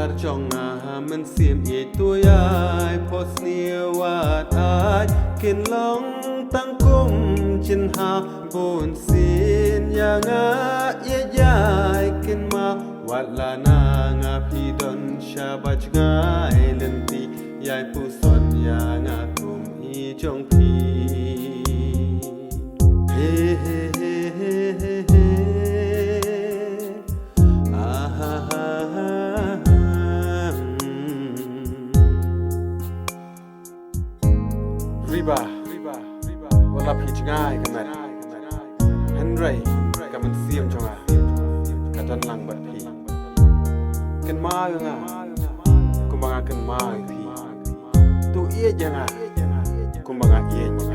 Dar chongมันเสียมอีตัวยายพอสเนียว่าตายกินลองตั้งกุมจินหาบุญศีลอย่างเอียยายกินมาวัดลานางาพี่ดอนชาบัจงายลันตียายผู้สอนอย่างกุมอีจงพี่เฮ้เฮ้เฮ้เฮ้เฮ้เฮ้Riba, wala pitchingai kamat. Henry, kaman siam chonga. Katan lang bat pi. Kan ma nga. Kumbaga kan ma pi. Tu iya janga. Kumbaga iya.